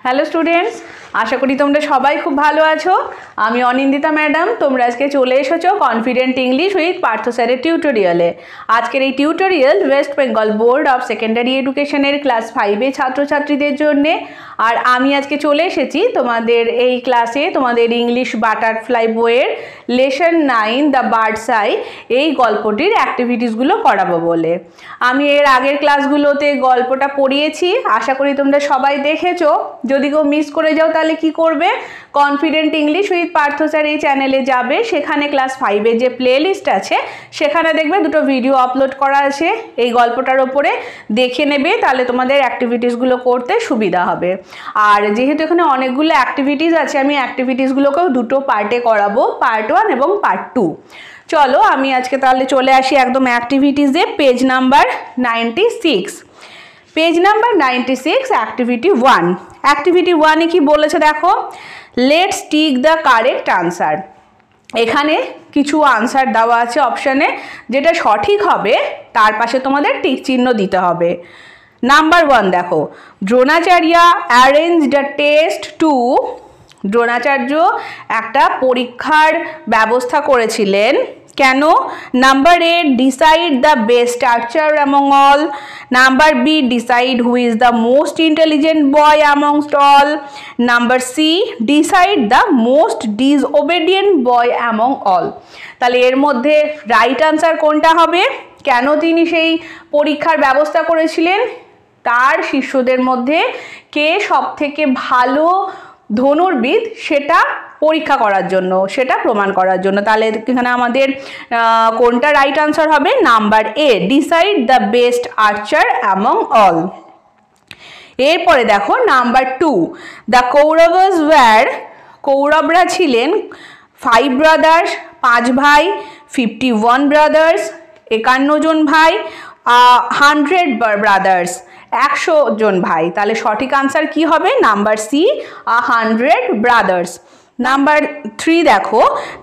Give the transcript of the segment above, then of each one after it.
Hello students, আশা করি তোমরা সবাই খুব ভালো আছো। আমি অনিন্দিতা ম্যাডাম। তোমরা আজকে চলে এসেছো কনফিডেন্ট ইংলিশ উইথ পার্থ স্যারের টিউটোরিয়ালে। আজকের এই tutorial West Bengal board of secondary এডুকেশনের ক্লাস 5-এর ছাত্রছাত্রীদের জন্যে। আর আমি আজকে চলে এসেছি তোমাদের এই ক্লাসে তোমাদের ইংলিশ বাটারফ্লাই বইয়ের লেসন 9 দ্য বার্ডস আই এই গল্পটির অ্যাক্টিভিটিসগুলো করাবো বলে। আমি এর আগের ক্লাসগুলোতে গল্পটা পড়িয়েছি, আশা করি তোমরা সবাই দেখেছো। যদি কেউ মিস করে যাও তাহলে কি করবে, confident English with Partha sir এই চ্যানেলে যাবে, সেখানে ক্লাস 5-এর যে প্লে লিস্ট আছে সেখানে দেখবে দুটো ভিডিও আপলোড করা আছে এই গল্পটার ওপরে, দেখে নেবে, তাহলে তোমাদের অ্যাক্টিভিটিসগুলো করতে সুবিধা হবে। আর যেহেতু এখানে অনেকগুলো অ্যাক্টিভিটিস আছে, আমি অ্যাক্টিভিটিসগুলোকেও দুটো পার্টে করাবো, পার্ট 1 এবং পার্ট 2। চলো আমি আজকে তাহলে চলে আসি একদম অ্যাক্টিভিটিসে, page number 96। Page number 96, activity 1। Activity 1-এ কি বলেছে দেখো, let's tick the correct answer. এখানে কিছু আনসার দেওয়া আছে অপশানে, যেটা সঠিক হবে তার পাশে তোমাদের টিক চিহ্ন দিতে হবে। নাম্বার 1 দেখো, Dronacharya arranged a test to. Dronacharya একটা পরীক্ষার ব্যবস্থা করেছিলেন, কেন? Number A, decide the best archer among all. Number B, decide who is the most intelligent boy amongst all. Number C, decide the most disobedient boy among all. তাহলে এর মধ্যে right answer কোনটা হবে? কেন তিনি সেই পরীক্ষার ব্যবস্থা করেছিলেন? তার শিষ্যদের মধ্যে কে সব থেকে ভালো ধনুর্বিদ সেটা পরীক্ষা করার জন্য, সেটা প্রমাণ করার জন্য। তাহলে এখানে আমাদের কোনটা রাইট আনসার হবে? Number A, decide the best archer among all. এরপরে দেখো নাম্বার 2, দ্য কৌরবস ওয়্যার। কৌরবরা ছিলেন 5 ব্রাদার্স, 5 ভাই, 51 ব্রাদার্স, 51 জন ভাই, 100 ব্রাদার্স, 100 জন ভাই। তাহলে সঠিক আনসার কি হবে? Number C, 100 brothers. নাম্বার 3 দেখো,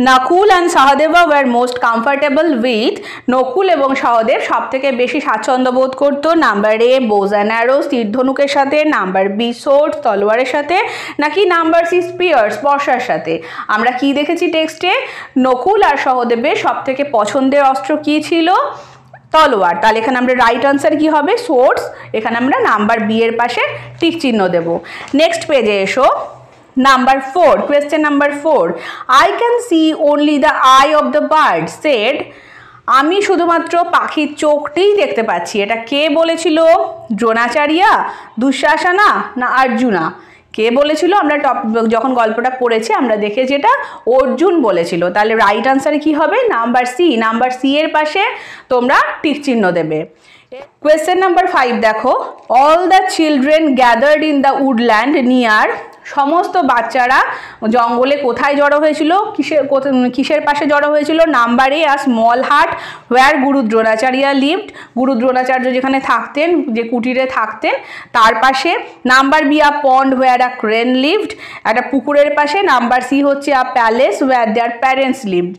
Nakul and Sahadev were most comfortable with. Nakul এবং সহদেব সব থেকে বেশি স্বাচ্ছন্দ্য বোধ করতো। Number A, bows and arrows, তীর ধনুকের সাথে। নাম্বার বি, সোর্ড, তলোয়ারের সাথে। নাকি নাম্বার সি, স্পিয়ার্স, বর্ষার সাথে। আমরা কি দেখেছি টেক্সটে? নকুল আর সহদেবের সব থেকে পছন্দের অস্ত্র কি ছিল? তলোয়ার। তাহলে এখানে আমরা রাইট আনসার কি হবে? সোর্স। এখানে আমরা নাম্বার বি এর পাশে টিক চিহ্ন দেব। নেক্সট পেজে এসো, number 4, question number 4, I can see only the eye of the bird said. আমি শুধুমাত্র পাখির চোখটিই দেখতে পাচ্ছি। এটা কে বলেছিল? দ্রোণাচার্য, দুঃশাসনা, না অর্জুনা? কে বলেছিল? আমরা যখন গল্পটা পড়েছি আমরা দেখেছি এটা অর্জুন বলেছিল। তাহলে রাইট আনসার কি হবে? Number C. নাম্বার সি এর পাশে তোমরা টিক চিহ্ন দেবে। কোয়েশ্চেন নাম্বার 5 দেখো, all the children gathered in the woodland near. সমস্ত বাচ্চারা জঙ্গলে কোথায় জড়ো হয়েছিল? কিসের পাশে জড়ো হয়েছিল? নাম্বার এ, আ স্মল হাট হোয়ার গুরু দ্রোণাচার্য লিভড। গুরু দ্রোণাচার্য যেখানে থাকতেন, যে কুটিরে থাকতেন তার পাশে। Number B, a pond where a crane lived, একটা পুকুরের পাশে। নাম্বার সি হচ্ছে a palace where their parents lived,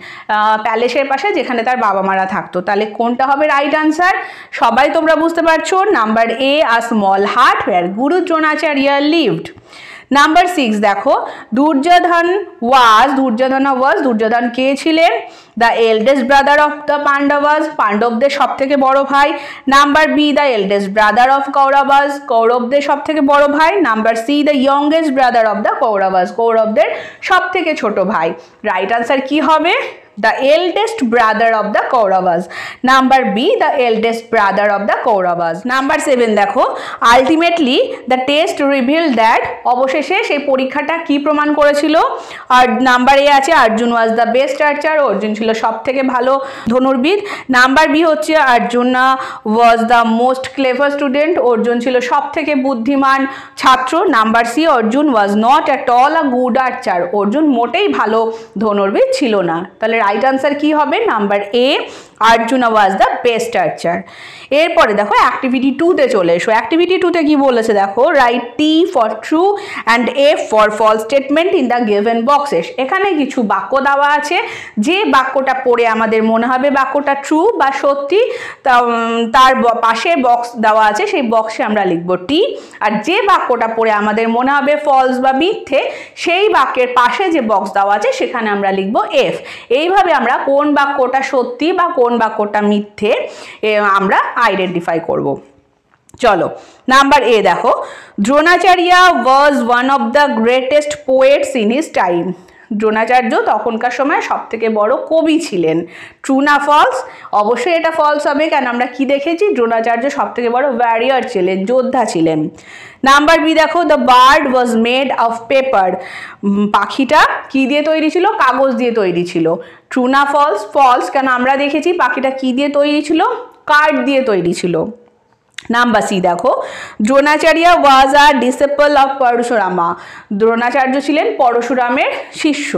প্যালেসের পাশে যেখানে তার বাবা মারা থাকতো। তাহলে কোনটা হবে রাইট আনসার? সবাই তোমরা বুঝতে পারছো, নাম্বার এ, আ স্মল হাট হোয়ার গুরু দ্রোণাচার্য লিভড। নাম্বার 6 দেখো, দুর্যোধন কে ছিলেন? The eldest brother of the Pandavas, পাণ্ডবদের সব থেকে বড় ভাই। Number B, the eldest brother of Kauravas, কৌরবদের সব থেকে বড় ভাই। Number C, the youngest brother of the Kauravas, কৌরবদের সব থেকে ছোট ভাই। রাইট আনসার কি হবে? the eldest brother of the Kauravas. Number B, the eldest brother of the Kauravas. Number 7 দেখো, ultimately the test revealed that, অবশেষে সেই পরীক্ষাটা কি প্রমাণ করেছিল? আর নাম্বার এ আছে Arjun was the best archer, Arjun ছিল সব থেকে ভালো ধনুর্বিদ। নাম্বার বি হচ্ছে Arjun was the most clever student, Arjun ছিল সব থেকে বুদ্ধিমান ছাত্র। Number C, Arjun was not at all a good archer, Arjun মোটেই ভালো ধনুর্বিদ ছিল না। তাহলে রাইট আনসার কি হবে? Number A, Arjuna was the best archer. এরপরে দেখো অ্যাক্টিভিটি 2-তে চলে এসো। অ্যাক্টিভিটি 2-তে কি বলেছে দেখো, right T for true and F for false statement in the given boxes. এখানে কিছু বাক্য দেওয়া আছে, যে বাক্যটা পড়ে আমাদের মনে হবে বাক্যটা ট্রু বা সত্যি, তার পাশে বক্স দেওয়া আছে, সেই বক্সে আমরা লিখব টি। আর যে বাক্যটা পড়ে আমাদের মনে হবে ফলস বা মিথ্যে, সেই বাক্যের পাশে যে বক্স দেওয়া আছে সেখানে আমরা লিখব এফ। এইভাবে আমরা কোন বাক্যটা সত্যি বা কোন বাক্যটা মিথ্যে আমরা আইডেন্টিফাই করব। চলো নাম্বার এ দেখো, Dronacharya was one of the greatest poets in his time. Dronacharya তখনকার সময় সব থেকে বড় কবি ছিলেন। ট্রু না ফলস? অবশ্যই এটা ফলস হবে, কেন আমরা কি দেখেছি, দ্রোণাচার্য সব থেকে বড় ওয়ারিয়ার ছিলেন, যোদ্ধা ছিলেন। নাম্বার বি দেখো, the bird was made of paper. পাখিটা কি দিয়ে তৈরি ছিল? কাগজ দিয়ে তৈরি ছিল। ট্রু না ফলস? ফলস, কেন আমরা দেখেছি পাখিটা কি দিয়ে তৈরি ছিল? কাঠ দিয়ে তৈরি ছিল। নাম্বার সি দেখো, দ্রোণাচার্য ওয়াজ আ ডিসিপল অফ পরশুরামা। দ্রোণাচার্য ছিলেন পরশুরামের শিষ্য।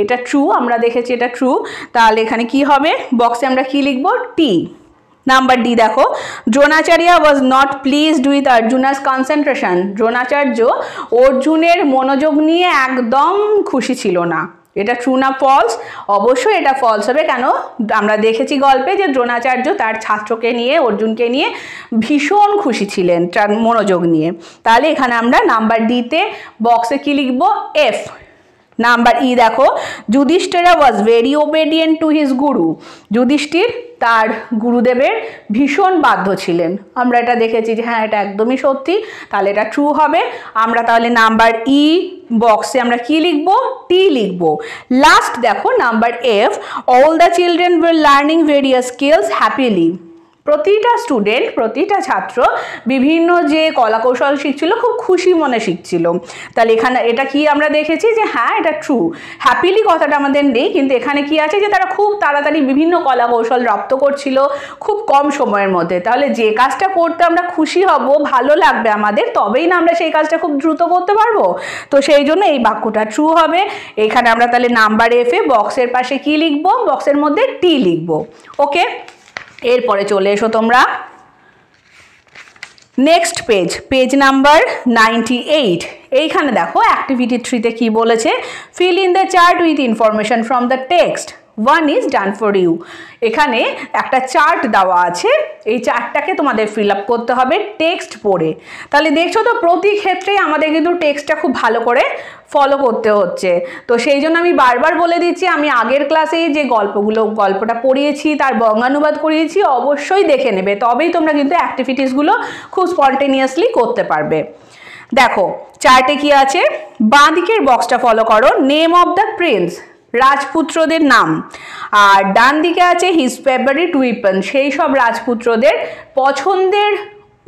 এটা ট্রু, আমরা দেখেছি এটা ট্রু। তাহলে এখানে কি হবে, বক্সে আমরা কি লিখব? টি। নাম্বার ডি দেখো, Dronacharya was not pleased with Arjuna's concentration. Dronacharya অর্জুনের মনোযোগ নিয়ে একদম খুশি ছিল না। এটা ট্রু না ফলস? অবশ্যই এটা ফলস হবে, কেন আমরা দেখেছি গল্পে যে দ্রোণাচার্য তার ছাত্রকে নিয়ে, অর্জুনকে নিয়ে ভীষণ খুশি ছিলেন তার মনোযোগ নিয়ে। তাহলে এখানে আমরা নাম্বার ডিতে বক্সে কি লিখব? এফ। নাম্বার ই দেখো, Yudhishthira was very obedient to his guru. Yudhishthira তার গুরুদেবের ভীষণ বাধ্য ছিলেন। আমরা এটা দেখেছি যে হ্যাঁ এটা একদমই সত্যি, তাহলে এটা ট্রু হবে। আমরা তাহলে নাম্বার ই বক্সে আমরা কি লিখব? টি লিখব। লাস্ট দেখো number F, all the children were learning various skills happily. প্রতিটা স্টুডেন্ট, প্রতিটা ছাত্র বিভিন্ন যে কলাকৌশল শিখছিল খুব খুশি মনে শিখছিল। তাহলে এখানে এটা কি আমরা দেখেছি যে হ্যাঁ এটা ট্রু। হ্যাপিলি কথাটা আমাদের নেই, কিন্তু এখানে কি আছে যে তারা খুব তাড়াতাড়ি বিভিন্ন কলাকৌশল রপ্ত করছিল খুব কম সময়ের মধ্যে। তাহলে যে কাজটা করতে আমরা খুশি হব, ভালো লাগবে আমাদের, তবেই না আমরা সেই কাজটা খুব দ্রুত করতে পারবো। তো সেই জন্য এই বাক্যটা ট্রু হবে। এখানে আমরা তাহলে নাম্বার এফে বক্সের পাশে কি লিখবো? বক্সের মধ্যে টি লিখবো। ওকে, এরপরে চলে এসো তোমরা নেক্সট পেজ, পেজ নাম্বার 98। এইখানে দেখো অ্যাক্টিভিটি 3-তে কি বলেছে, fill in the chart with information from the text, one is done for you. এখানে একটা চার্ট দেওয়া আছে, এই চার্টটাকে তোমাদের ফিল আপ করতে হবে টেক্সট পড়ে। তাহলে দেখছো তো প্রতি ক্ষেত্রেই আমাদের কিন্তু টেক্সটটা খুব ভালো করে ফলো করতে হচ্ছে। তো সেই জন্য আমি বারবার বলে দিচ্ছি, আমি আগের ক্লাসে যে গল্পটা পড়িয়েছি তার বঙ্গানুবাদ করিয়েছি, অবশ্যই দেখে নেবে, তবেই তোমরা কিন্তু অ্যাক্টিভিটিসগুলো খুব স্পন্টেনিয়াসলি করতে পারবে। দেখো চার্টে কি আছে, বাঁ দিকের বক্সটা ফলো করো, নেম অফ দ্য প্রিন্স, রাজপুত্রদের নাম। আর ডান দিকে আছে হিজ ফেভারিট উইপন, সেই সব রাজপুত্রদের পছন্দের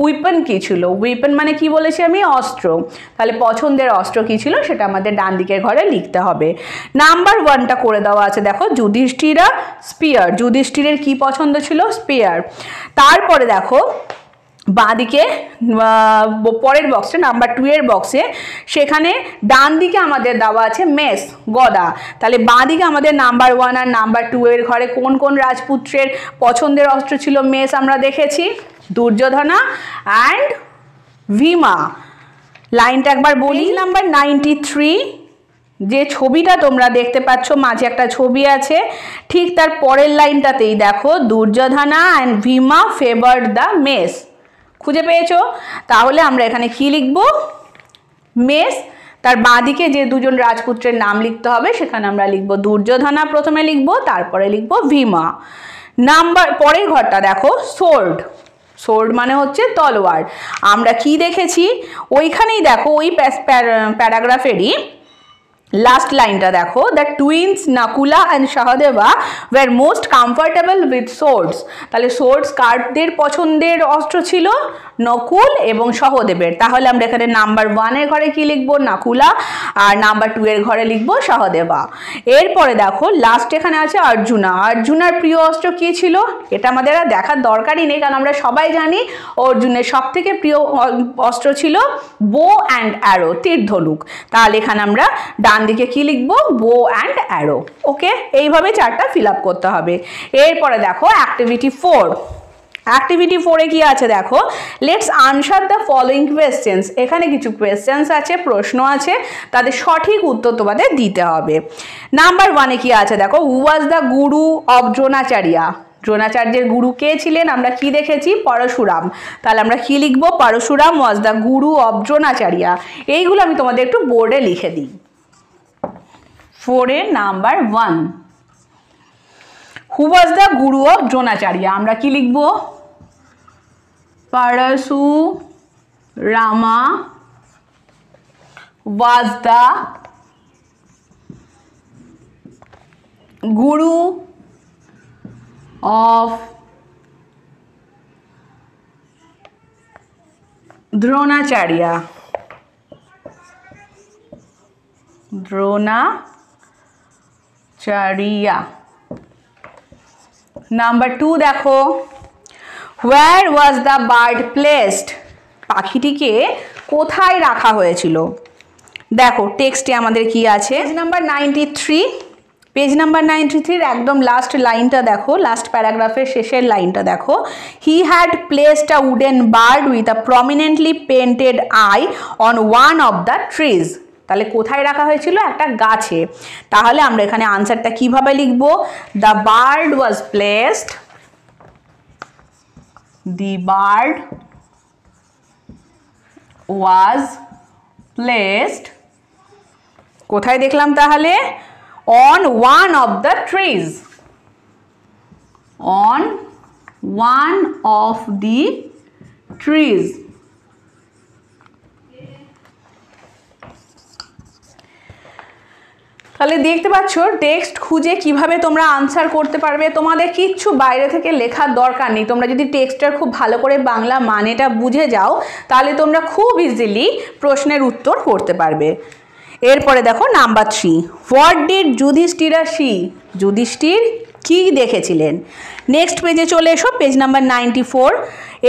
উইপন কি ছিল। উইপন মানে কি বলেছি আমি? অস্ত্র। তাহলে পছন্দের অস্ত্র কি ছিল সেটা আমাদের ডান দিকের ঘরে লিখতে হবে। নাম্বার 1টা করে দেওয়া আছে দেখো, যুধিষ্ঠিরা স্পিয়ার। যুধিষ্ঠিরের কি পছন্দ ছিল? স্পিয়ার। তারপরে দেখো বাঁদিকে পরের বক্সে নাম্বার 2 এর বক্সে, সেখানে ডান দিকে আমাদের দেওয়া আছে মেস, গদা। তাহলে বাঁদিকে আমাদের নাম্বার 1 আর নাম্বার 2 এর ঘরে কোন কোন রাজপুত্রের পছন্দের অস্ত্র ছিল মেস আমরা দেখেছি, দুর্যোধনা অ্যান্ড ভীমা। লাইনটা একবার বলি, নাম্বার 93 যে ছবিটা তোমরা দেখতে পাচ্ছ, মাঝে একটা ছবি আছে, ঠিক তার পরের লাইনটাতেই দেখো Duryodhana and Bhima favoured the mace. খুঁজে পেয়েছো? তাহলে আমরা এখানে কি লিখব? মেস। তার বাঁদিকে যে দুজন রাজপুত্রের নাম লিখতে হবে সেখানে আমরা লিখব দুর্যোধনা প্রথমে লিখব, তারপরে লিখব ভীমা। নাম্বার পরের ঘরটা দেখো, সোর্ড। সোর্ড মানে হচ্ছে তলোয়ার। আমরা কি দেখেছি ওইখানেই দেখো, ওই প্যারাগ্রাফেরই লাস্ট লাইনটা দেখো, the twins Nakula and Sahadeva were most comfortable with swords. তাহলে সোর্ডস কারদের পছন্দের অস্ত্র ছিল? নকুল এবং সহদেবের। তাহলে আমরা এখানে নাম্বার 1 এর ঘরে কি লিখবো? নাকুলা। আর নাম্বার 2 এর ঘরে লিখবো সহদেবা। এরপরে দেখো লাস্ট এখানে আছে অর্জুনা। অর্জুনার প্রিয় অস্ত্র কি ছিল? এটা আমাদের আর দেখার দরকারই নেই, কারণ আমরা সবাই জানি অর্জুনের সব থেকে প্রিয় অস্ত্র ছিল বো অ্যান্ড অ্যারো, তীর ধনুক। তাহলে এখানে আমরা ডান ডান দিকে কি লিখবো, বো অ্যান্ড অ্যারো। ওকে, এইভাবে চারটা ফিল আপ করতে হবে। এরপরে দেখো অ্যাক্টিভিটি 4। অ্যাক্টিভিটি 4-এ কি আছে দেখো, let's answer the following questions. এখানে কিছু কোয়েশ্চেন্স আছে, প্রশ্ন আছে, তাদের সঠিক উত্তর তোমাদের দিতে হবে। নাম্বার 1-এ কি আছে দেখো, হু was the Guru of Dronacharya. দ্রোণাচার্যের গুরু কে ছিলেন, আমরা কি দেখেছি, পরশুরাম। তাহলে আমরা কি লিখবো, Parashuram was the Guru of Dronacharya. এইগুলো আমি তোমাদের একটু বোর্ডে লিখে দিই। 4-এর number 1, who was the Guru of Dronacharya, আমরা কি লিখবো, Parashurama was the guru of Dronacharya. Number 2 দেখো, হোয়ার ওয়াজ দ্য বার্ড প্লেসড, পাখিটিকে কোথায় রাখা হয়েছিল। দেখো টেক্সটে আমাদের কি আছে, পেজ নাম্বার 93, পেজ নাম্বার 93 একদম লাস্ট লাইনটা দেখো, লাস্ট প্যারাগ্রাফের শেষের লাইনটা দেখো, he had placed a wooden bird with a prominently painted I on one of the trees. তাহলে কোথায় রাখা হয়েছিল, একটা গাছে। তাহলে আমরা এখানে আনসারটা কিভাবে লিখবো, the bird was placed, the bird was placed, কোথায় দেখলাম তাহলে, on one of the trees, on one of the trees। তাহলে দেখতে পাচ্ছ টেক্সট খুঁজে কিভাবে তোমরা আনসার করতে পারবে। তোমাদের কিচ্ছু বাইরে থেকে লেখার দরকার নেই। তোমরা যদি টেক্সটটার খুব ভালো করে বাংলা মানেটা বুঝে যাও তাহলে তোমরা খুব ইজিলি প্রশ্নের উত্তর করতে পারবে। এরপরে দেখো number 3, what did Yudhishthira see, Yudhishthir কি দেখেছিলেন। নেক্সট পেজে চলে এসো, পেজ নাম্বার 94।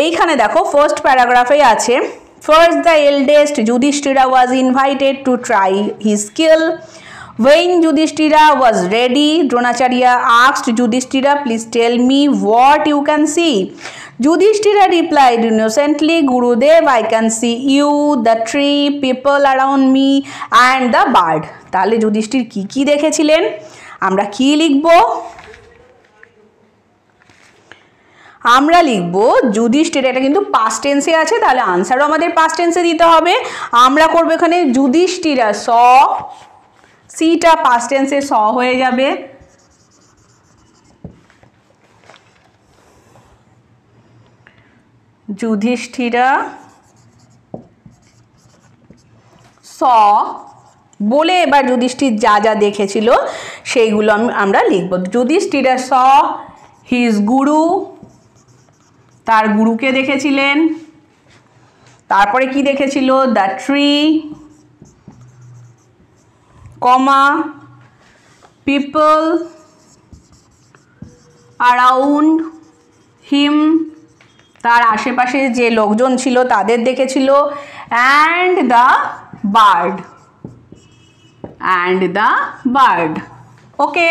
এইখানে দেখো ফার্স্ট প্যারাগ্রাফে আছে, first the eldest Yudhishthira was invited to try his skill. When Yudhishthira was ready, Dronacharya asked Yudhishthira, please tell me what you can see. Yudhishthira replied innocently, Gurudev, I can see you, the tree, people around me and the bird. তাহলে যুধিষ্ঠির কি কি দেখেছিলেন, আমরা কি লিখব, আমরা লিখব যুধিষ্ঠির। এটা কিন্তু পাস্ট টেন্সে আছে, তাহলে আনসারও আমাদের পাস্ট টেন্সে দিতে হবে। আমরা করব এখানে যুধিষ্ঠিরা স, সিটা পাস্ট টেন্সে স হয়ে যাবে, যুধিষ্ঠিরা স বলে এবার যুধিষ্ঠির যা যা দেখেছিল সেইগুলো আমরা লিখব। যুধিষ্ঠিরা স হিজ গুরু, তার গুরুকে দেখেছিলেন। তারপরে কি দেখেছিল, the tree, comma, people around him, তার আশেপাশে যে লোকজন ছিল তাদের দেখেছিল, and the bird, and the bird. Okay,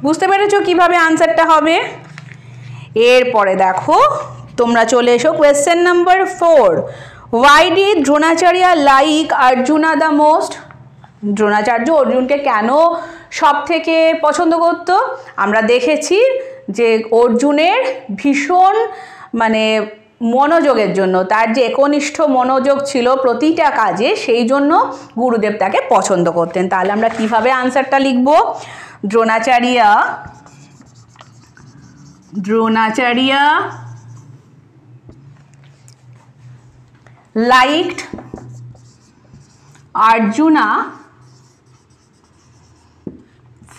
বুঝতে পেরেছো কিভাবে আনসারটা হবে। এরপরে দেখো তোমরা চলে এসো question number 4, why did Dronacharya like Arjuna the most. Dronacharya অর্জুনকে কেন সব থেকে পছন্দ করত, আমরা দেখেছি যে অর্জুনের ভীষণ মনোযোগের জন্য, তার যে একনিষ্ঠ মনোযোগ ছিল প্রতিটা কাজে, সেই জন্য গুরুদেব তাকে পছন্দ করতেন। তাহলে আমরা কিভাবে আনসারটা লিখব, Dronacharya liked Arjuna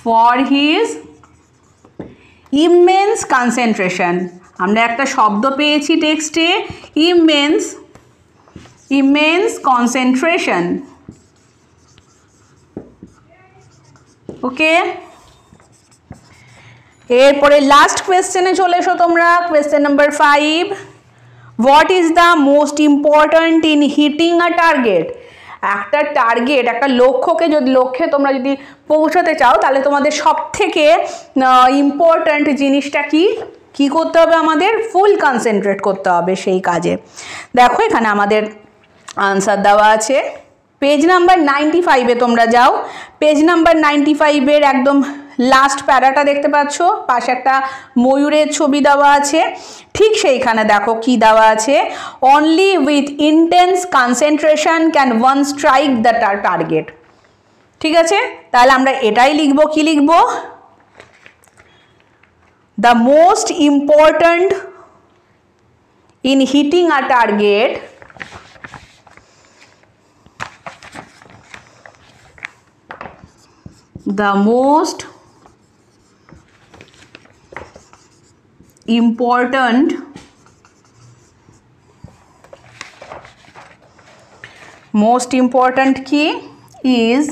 for his immense concentration। আমরা একটা শব্দ পেয়েছি টেক্সটে, immense concentration। ওকে, এরপরে লাস্ট কোয়েশ্চেনে চলে এসো তোমরা, question number 5, what is the most important in hitting a target। একটা টার্গেট, একটা লক্ষ্যকে লক্ষ্যে তোমরা যদি পৌঁছাতে চাও, তাহলে তোমাদের সব থেকে ইম্পর্ট্যান্ট জিনিসটা কি করতে হবে? আমাদের ফুল কনসেন্ট্রেট করতে হবে সেই কাজে। দেখো এখানে আমাদের আনসার দেওয়া আছে। পেজ নাম্বার 95-এ তোমরা যাও। পেজ নাম্বার 95-এর একদম লাস্ট প্যারাটা দেখতে পাচ্ছ, পাশে একটা ময়ূরের ছবি দেওয়া আছে। ঠিক সেইখানে দেখো কি দেওয়া আছে, only with intense concentration can one strike the target. ঠিক আছে, তাহলে আমরা এটাই লিখবো। কি লিখবো? The most important in hitting a target the most important key is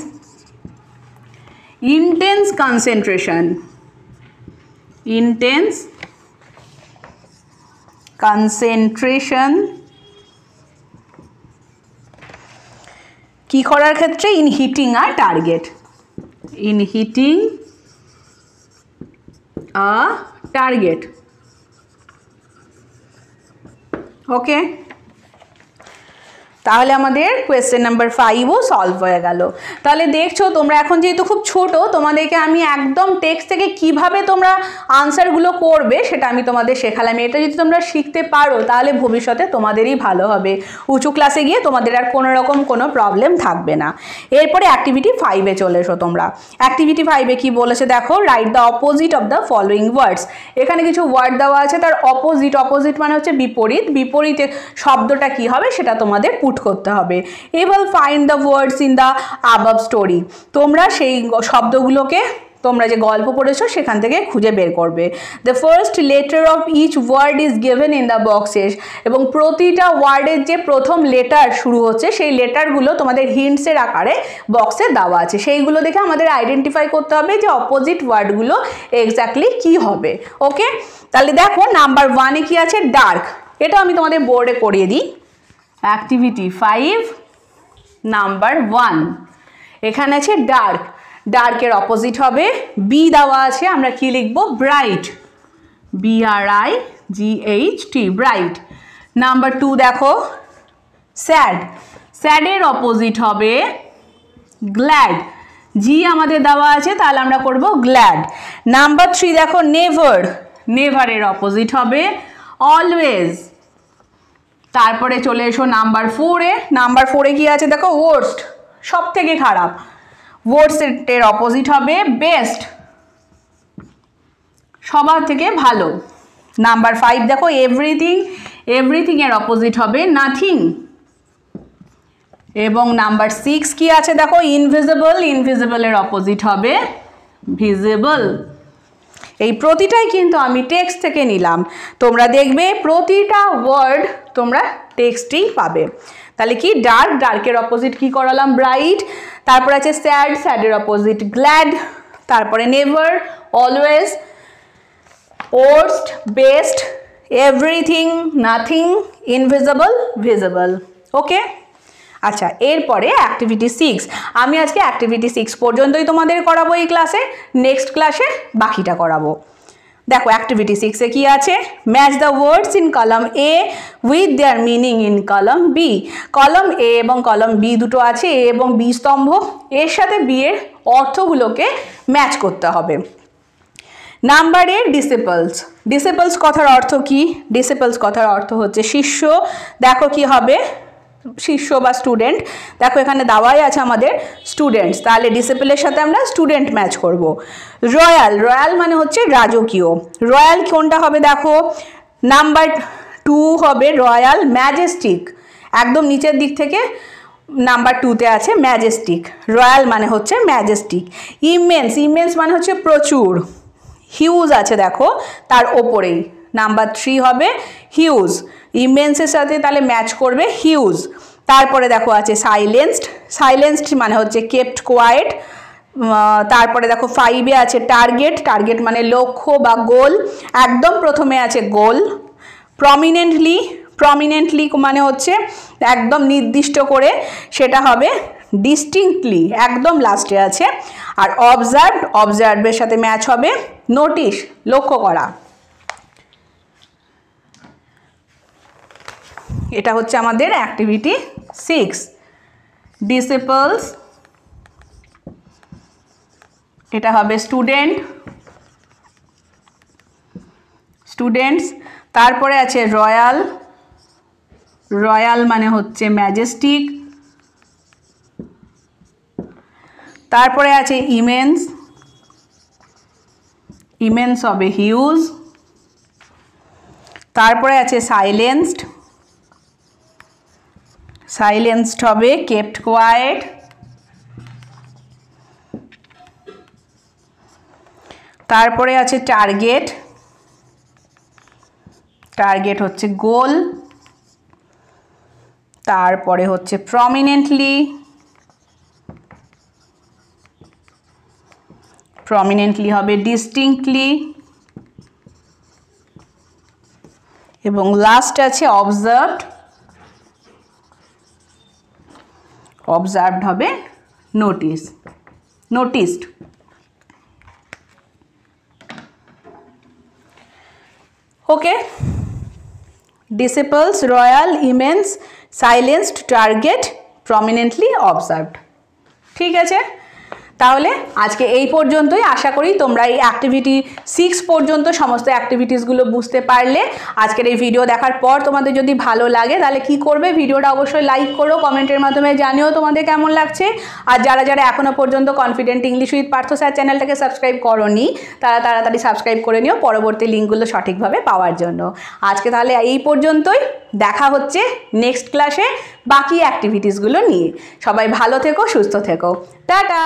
intense concentration কি করার ক্ষেত্রে? in hitting a target, in hitting a target. ওকে, তাহলে আমাদের কোয়েশ্চেন নাম্বার 5ও সলভ হয়ে গেল। তাহলে দেখছো তোমরা এখন যেহেতু খুব ছোট, তোমাদেরকে আমি একদম টেক্সট থেকে কিভাবে তোমরা আনসারগুলো করবে সেটা আমি তোমাদের শেখালাম। এটা যদি তোমরা শিখতে পারো তাহলে ভবিষ্যতে তোমাদেরই ভালো হবে, উঁচু ক্লাসে গিয়ে তোমাদের আর কোনো রকম কোনো প্রবলেম থাকবে না। এরপরে অ্যাক্টিভিটি 5-এ চলে এসো তোমরা। অ্যাক্টিভিটি 5-এ কি বলেছে দেখো, write the opposite of the following words. এখানে কিছু ওয়ার্ড দেওয়া আছে, তার অপোজিট মানে হচ্ছে বিপরীত। বিপরীতে শব্দটা কি হবে সেটা তোমাদের করতে হবে। এবার find the words in the above story. তোমরা সেই শব্দগুলোকে তোমরা যে গল্প পড়েছো সেখান থেকে খুঁজে বের করবে। The first letter of each word is given in the boxes. এবং প্রতিটা ওয়ার্ডের যে প্রথম লেটার শুরু হচ্ছে সেই লেটারগুলো তোমাদের হিন্টসের আকারে বক্সে দেওয়া আছে। সেইগুলো দেখে আমাদের আইডেন্টিফাই করতে হবে যে অপোজিট ওয়ার্ডগুলো এক্স্যাক্টলি কি হবে। ওকে, তাহলে দেখো নাম্বার 1-এ কি আছে? ডার্ক। এটা আমি তোমাদের বোর্ডে করিয়ে দিই। অ্যাক্টিভিটি 5 নাম্বার 1, এখানে আছে ডার্ক। ডার্কের অপোজিট হবে বি দেওয়া আছে, আমরা কি লিখবো? Bright, BRIGHT, bright. নাম্বার 2 দেখো স্যাড। স্যাডের অপোজিট হবে গ্ল্যাড, জি আমাদের দেওয়া আছে তাহলে আমরা করব গ্ল্যাড। নাম্বার 3 দেখো নেভার। নেভারের অপোজিট হবে অলওয়েজ। তারপরে চলে এসো নাম্বার 4-এ। নাম্বার 4-এ কি আছে দেখো? ওয়ার্স্ট, সব থেকে খারাপ। ওয়ার্স্টের অপোজিট হবে বেস্ট, সবার থেকে ভালো। নাম্বার 5 দেখো এভরিথিং। এভরিথিং এর অপোজিট হবে নাথিং। এবং নাম্বার 6 কি আছে দেখো? ইনভিজিবল। ইনভিজিবলের অপোজিট হবে ভিজিবল। এই প্রতিটাই কিন্তু আমি টেক্সট থেকে নিলাম। তোমরা দেখবে প্রতিটা ওয়ার্ড তোমরা টেক্সটেই পাবে। তাহলে কি ডার্ক, ডার্কের অপোজিট কি করালাম? ব্রাইট। তারপর আছে স্যাড, স্যাডের অপোজিট গ্ল্যাড। তারপরে never, always, worst, best, everything, nothing, invisible, visible. Okay, আচ্ছা এরপরে অ্যাক্টিভিটি 6। আমি আজকে অ্যাক্টিভিটি 6 পর্যন্তই তোমাদের করাবো এই ক্লাসে। নেক্সট ক্লাসে বাকিটা করাবো। দেখো অ্যাক্টিভিটি 6-এ কি আছে? Match the words in column A with their meaning in column B. Column A এবং কলাম বি দুটো আছে, এ এবং বি স্তম্ভ। এর সাথে বি এর অর্থগুলোকে ম্যাচ করতে হবে। নাম্বারের ডিসিপলস। ডিসিপলস কথার অর্থ কি? ডিসিপলস কথার অর্থ হচ্ছে শিষ্য। দেখো কি হবে? শিষ্য বা স্টুডেন্ট। দেখো এখানে দেওয়াই আছে আমাদের স্টুডেন্টস, তাহলে ডিসিপলের সাথে আমরা স্টুডেন্ট ম্যাচ করব। রয়্যাল। রয়্যাল মানে হচ্ছে রাজকীয়। রয়্যাল কোনটা হবে দেখো? নাম্বার 2 হবে রয়্যাল। ম্যাজেস্টিক, একদম নিচের দিক থেকে নাম্বার 2-তে আছে ম্যাজেস্টিক। রয়্যাল মানে হচ্ছে ম্যাজেস্টিক। ইমেন্স। ইমেন্স মানে হচ্ছে প্রচুর। হিউজ আছে দেখো তার ওপরেই, নাম্বার 3 হবে হিউজ। ইমেন্সের সাথে তাহলে ম্যাচ করবে হিউজ। তারপরে দেখো আছে সাইলেন্সড। সাইলেন্সড মানে হচ্ছে কেপ্ট কোয়াইট। তারপরে দেখো 5-এ আছে টার্গেট। টার্গেট মানে লক্ষ্য বা গোল, একদম প্রথমে আছে গোল। প্রমিনেন্টলি। প্রমিনেন্টলি মানে হচ্ছে একদম নির্দিষ্ট করে, সেটা হবে ডিস্টিংক্টলি, একদম লাস্টে আছে। আর অবজার্ভড, অবজার্ভের সাথে ম্যাচ হবে নোটিস, লক্ষ্য করা। এটা হচ্ছে আমাদের অ্যাক্টিভিটি 6, ডিসিপলস। এটা হবে স্টুডেন্ট, স্টুডেন্টস। তারপরে আছে রয়্যাল, রয়্যাল মানে হচ্ছে ম্যাজেস্টিক। তারপরে আছে ইমেন্স, ইমেন্স হবে হিউজ। তারপরে আছে সাইলেন্সড, সাইলেন্সড হবে কেপ্ট কোয়াইট। তারপরে আছে টার্গেট, টার্গেট হচ্ছে গোল। তারপরে হচ্ছে প্রমিনেন্টলি, প্রমিনেন্টলি হবে ডিস্টিংক্টলি। এবং লাস্ট আছে অবজার্ভড, অবজার্ভড হবে notice, noticed. Okay, disciples, royal, immense, silenced, target, prominently, observed. ঠিক আছে, তাহলে আজকে এই পর্যন্তই। আশা করি তোমরা এই অ্যাক্টিভিটি 6 পর্যন্ত সমস্ত অ্যাক্টিভিটিসগুলো বুঝতে পারলে। আজকের এই ভিডিও দেখার পর তোমাদের যদি ভালো লাগে তাহলে কি করবে, ভিডিওটা অবশ্যই লাইক করো, কমেন্টের মাধ্যমে জানিও তোমাদের কেমন লাগছে। আর যারা যারা এখনও পর্যন্ত confident English with Partha sir চ্যানেলটাকে সাবস্ক্রাইব করোনি, তারা তাড়াতাড়ি সাবস্ক্রাইব করে নিও পরবর্তী লিঙ্কগুলো সঠিকভাবে পাওয়ার জন্য। আজকে তাহলে এই পর্যন্তই, দেখা হচ্ছে নেক্সট ক্লাসে বাকি অ্যাক্টিভিটিসগুলো নিয়ে। সবাই ভালো থেকো, সুস্থ থেকো, টাটা।